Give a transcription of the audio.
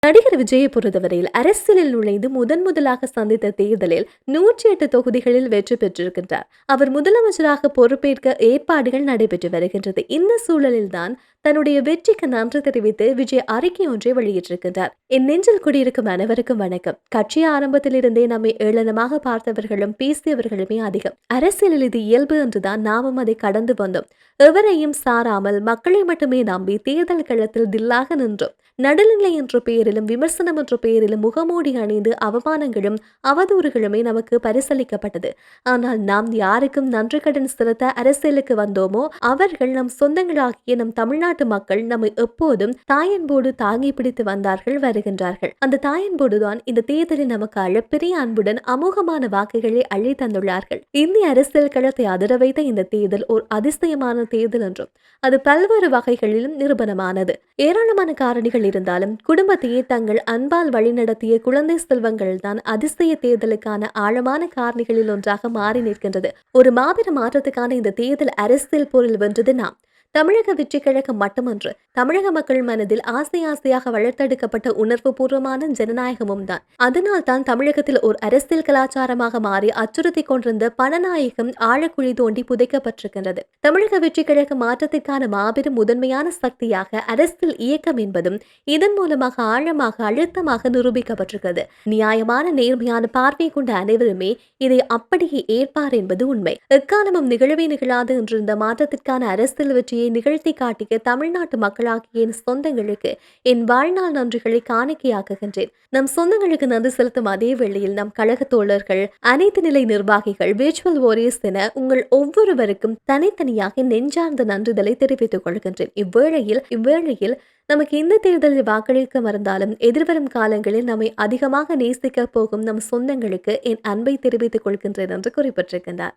நடிகர் விஜயை பொறுத்தவரையில் அரசியலில் நுழைந்து முதலாக சந்தித்த தேர்தலில் 108 தொகுதிகளில் வெற்றி பெற்றிருக்கின்றார். அவர் முதலமைச்சராக பொறுப்பேற்க ஏற்பாடுகள் நடைபெற்று வருகின்றது. இந்த சூழலில்தான் தன்னுடைய வெற்றிக்கு நன்றி தெரிவித்து விஜய் அறிக்கை ஒன்றை வெளியிட்டிருக்கின்றார். என் நெஞ்சில் குடியிருக்கும் அனைவருக்கும் வணக்கம். கட்சி ஆரம்பத்திலிருந்தே நம்மை ஏளனமாக பார்த்தவர்களும் பேசியவர்களுமே அதிகம். அரசியலில் இது இயல்பு என்றுதான் நாமும் அதை கடந்து வந்தோம். எவரையும் சாராமல் மக்களை மட்டுமே நம்பி தேர்தல் களத்தில் தில்லாக நின்றோம். நடுநிலை என்ற பெயரிலும் விமர்சனம் என்ற பெயரிலும் முகமூடி அணிந்து அவமானங்களும் அவதூறுகளுமே நமக்கு பரிசளிக்கப்பட்டது. ஆனால் நாம் யாருக்கும் நன்றி கடன் செலுத்த அரசியலுக்கு வந்தோமோ அவர்கள் நம் சொந்தங்களாகிய நம் தமிழ்நாட்டு மக்கள் நம்மை எப்போதும் தாயன்போடு தாங்கி பிடித்து வந்தார்கள், வருகின்றார்கள். அந்த தாயன்போடுதான் இந்த தேர்தலில் நமக்கு அளப்பெரிய அன்புடன் அமோகமான வாக்குகளை அள்ளி தந்துள்ளார்கள். இந்திய அரசியல் களத்தை அதிர வைத்த இந்த தேர்தல் ஒரு அதிசயமான தேர்தல் என்றும் அது பல்வேறு வகைகளிலும் நிரூபணமானது. ஏராளமான காரணிகள் இருந்தாலும் குடும்பத்தையே தங்கள் அன்பால் வழிநடத்திய குழந்தை செல்வங்கள் தான் அதிசய தேர்தலுக்கான ஆழமான காரணிகளில் ஒன்றாக மாறி நிற்கின்றது. ஒரு மாபெரும் மாற்றத்துக்கான இந்த தேர்தல் அரசியல் பொருள் வென்றது நாம். தமிழக வெற்றி கழகம் மட்டுமன்று, தமிழக மக்கள் மனதில் ஆசையாக வளர்த்தெடுக்கப்பட்ட உணர்வு பூர்வமான ஜனநாயகமும் தான். அதனால் தான் தமிழகத்தில் ஒரு அரசியல் கலாச்சாரமாக மாறி அச்சுறுத்தி கொண்டிருந்த பணநாயகம் ஆழக்குழி தோண்டி புதைக்கப்பட்டிருக்கின்றது. தமிழக வெற்றி கழக மாற்றத்திற்கான மாபெரும் முதன்மையான சக்தியாக அரசியல் இயக்கம் என்பதும் இதன் மூலமாக ஆழமாக அழுத்தமாக நிரூபிக்கப்பட்டிருக்கிறது. நியாயமான நேர்மையான பார்வை கொண்ட அனைவருமே இதை அப்படியே ஏற்பார் என்பது உண்மை. எக்காலமும் நிகழவே நிகழாது என்றிருந்த மாற்றத்திற்கான அரசியல் வெற்றியை நிகழ்த்தி காட்டிய தமிழ்நாட்டு மக்களாகிய என் சொந்தங்களுக்கு என் வாழ்நாள் நன்றிகளை காணிக்கையாக்குகின்றேன். நம் சொந்தங்களுக்கு நன்றி செலுத்தும் அதே வேளையில் நம் கழக தோழர்கள், அனைத்து நிலை நிர்வாகிகள், விர்ச்சுவல் வாரியர்ஸ் என உங்கள் ஒவ்வொருவருக்கும் தனித்தனியாக நெஞ்சார்ந்த நன்றிதலை தெரிவித்துக் கொள்கின்றேன். இவ்வேளையில் நமக்கு இந்த தேர்தலில் வாக்களிக்க மறந்தாலும் எதிர்வரும் காலங்களில் நம்மை அதிகமாக நேசிக்க போகும் நம் சொந்தங்களுக்கு என் அன்பை தெரிவித்துக் கொள்கின்றேன் என்று குறிப்பிட்டிருக்கின்றார்.